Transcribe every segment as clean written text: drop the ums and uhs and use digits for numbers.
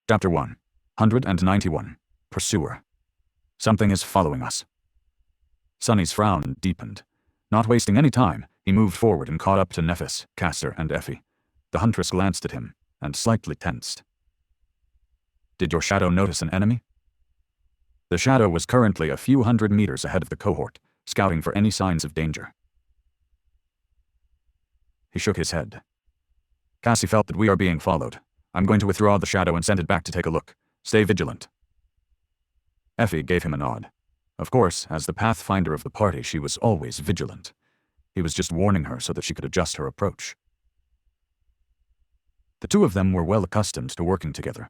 Chapter 191. Pursuer. Something is following us. Sonny's frown deepened. Not wasting any time, he moved forward and caught up to Nephis, Castor, and Effie. The huntress glanced at him, and slightly tensed. "Did your shadow notice an enemy?" The shadow was currently a few hundred meters ahead of the cohort, scouting for any signs of danger. He shook his head. "Cassie felt that we are being followed. I'm going to withdraw the shadow and send it back to take a look. Stay vigilant." Effie gave him a nod. Of course, as the pathfinder of the party, she was always vigilant. He was just warning her so that she could adjust her approach. The two of them were well accustomed to working together,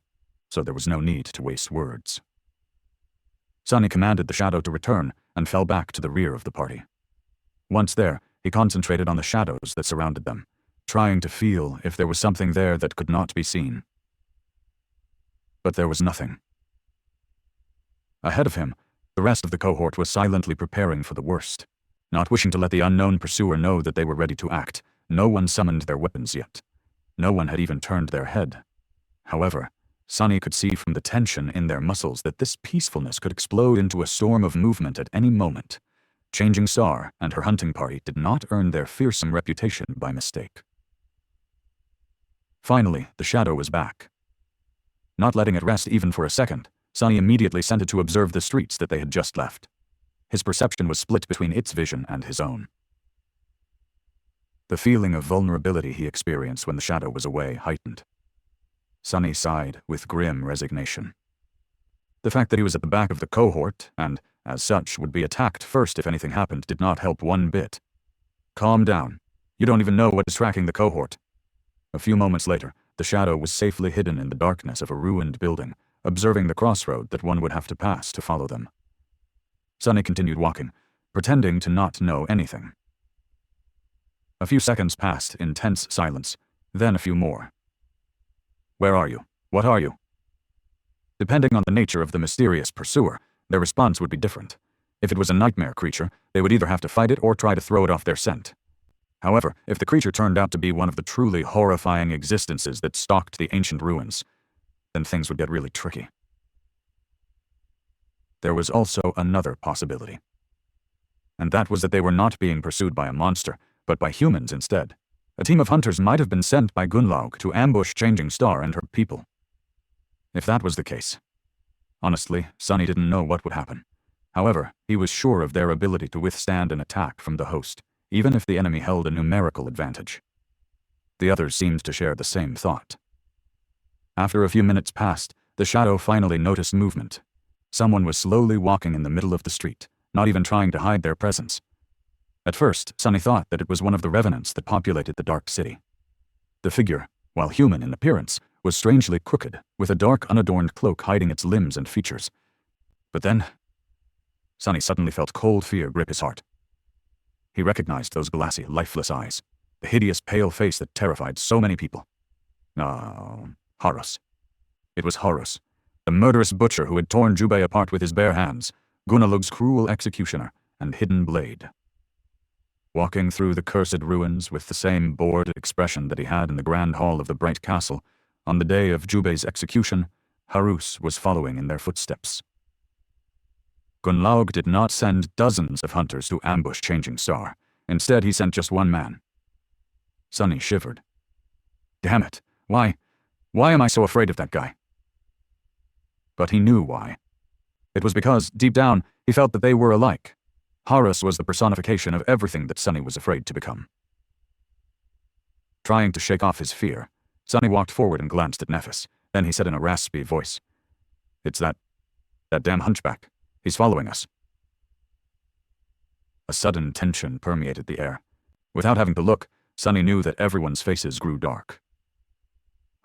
so there was no need to waste words. Sonny commanded the shadow to return and fell back to the rear of the party. Once there, he concentrated on the shadows that surrounded them, trying to feel if there was something there that could not be seen. But there was nothing. Ahead of him, the rest of the cohort was silently preparing for the worst. Not wishing to let the unknown pursuer know that they were ready to act, no one summoned their weapons yet. No one had even turned their head. However, Sonny could see from the tension in their muscles that this peacefulness could explode into a storm of movement at any moment. Changing Star and her hunting party did not earn their fearsome reputation by mistake. Finally, the shadow was back. Not letting it rest even for a second, Sonny immediately sent it to observe the streets that they had just left. His perception was split between its vision and his own. The feeling of vulnerability he experienced when the shadow was away heightened. Sonny sighed with grim resignation. The fact that he was at the back of the cohort, and, as such, would be attacked first if anything happened, did not help one bit. "Calm down. You don't even know what is tracking the cohort." A few moments later, the shadow was safely hidden in the darkness of a ruined building, observing the crossroad that one would have to pass to follow them. Sonny continued walking, pretending to not know anything. A few seconds passed in tense silence, then a few more. "Where are you? What are you?" Depending on the nature of the mysterious pursuer, their response would be different. If it was a nightmare creature, they would either have to fight it or try to throw it off their scent. However, if the creature turned out to be one of the truly horrifying existences that stalked the ancient ruins, then things would get really tricky. There was also another possibility. And that was that they were not being pursued by a monster, but by humans instead. A team of hunters might have been sent by Gunnlaug to ambush Changing Star and her people. If that was the case, honestly, Sonny didn't know what would happen. However, he was sure of their ability to withstand an attack from the host, even if the enemy held a numerical advantage. The others seemed to share the same thought. After a few minutes passed, the shadow finally noticed movement. Someone was slowly walking in the middle of the street, not even trying to hide their presence. At first, Sonny thought that it was one of the revenants that populated the dark city. The figure, while human in appearance, was strangely crooked, with a dark unadorned cloak hiding its limbs and features. But then, Sonny suddenly felt cold fear grip his heart. He recognized those glassy, lifeless eyes, the hideous pale face that terrified so many people. Horus. It was Horus, the murderous butcher who had torn Jubei apart with his bare hands, Gunnlaug's cruel executioner and hidden blade. Walking through the cursed ruins with the same bored expression that he had in the grand hall of the Bright Castle, on the day of Jubei's execution, Horus was following in their footsteps. Gunnlaug did not send dozens of hunters to ambush Changing Star. Instead, he sent just one man. Sonny shivered. Damn it, why am I so afraid of that guy? But he knew why. It was because, deep down, he felt that they were alike. Horus was the personification of everything that Sonny was afraid to become. Trying to shake off his fear, Sonny walked forward and glanced at Nephis. Then he said in a raspy voice, "It's that damn hunchback. He's following us." A sudden tension permeated the air. Without having to look, Sonny knew that everyone's faces grew dark.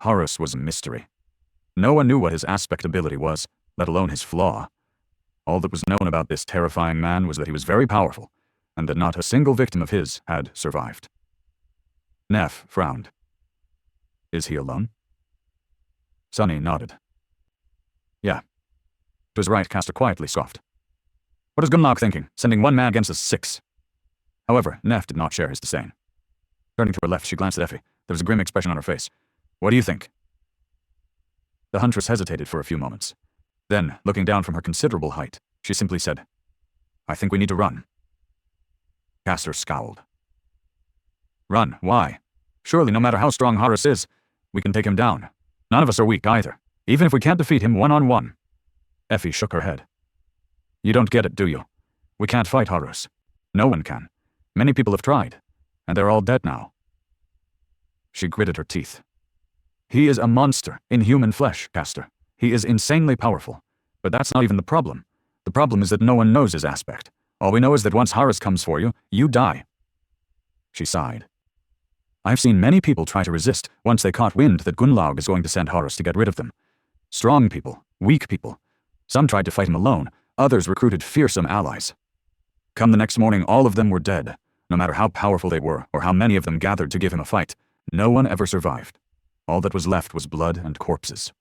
Horus was a mystery. No one knew what his aspect ability was, let alone his flaw. All that was known about this terrifying man was that he was very powerful, and that not a single victim of his had survived. Neph frowned. "Is he alone?" Sonny nodded. "Yeah. It was right," Castor quietly scoffed. "What is Gunnlaug thinking, sending one man against us 6? However, Neph did not share his disdain. Turning to her left, she glanced at Effie. There was a grim expression on her face. "What do you think?" The huntress hesitated for a few moments. Then, looking down from her considerable height, she simply said, "I think we need to run." Castor scowled. "Run? Why? Surely no matter how strong Horus is, we can take him down. None of us are weak either, even if we can't defeat him one-on-one." Effie shook her head. "You don't get it, do you? We can't fight Horus. No one can. Many people have tried, and they're all dead now." She gritted her teeth. "He is a monster in human flesh, Castor. He is insanely powerful. But that's not even the problem. The problem is that no one knows his aspect. All we know is that once Horus comes for you, you die." She sighed. "I've seen many people try to resist once they caught wind that Gunnlaug is going to send Horus to get rid of them. Strong people, weak people. Some tried to fight him alone, others recruited fearsome allies. Come the next morning, all of them were dead. No matter how powerful they were, or how many of them gathered to give him a fight, no one ever survived. All that was left was blood and corpses."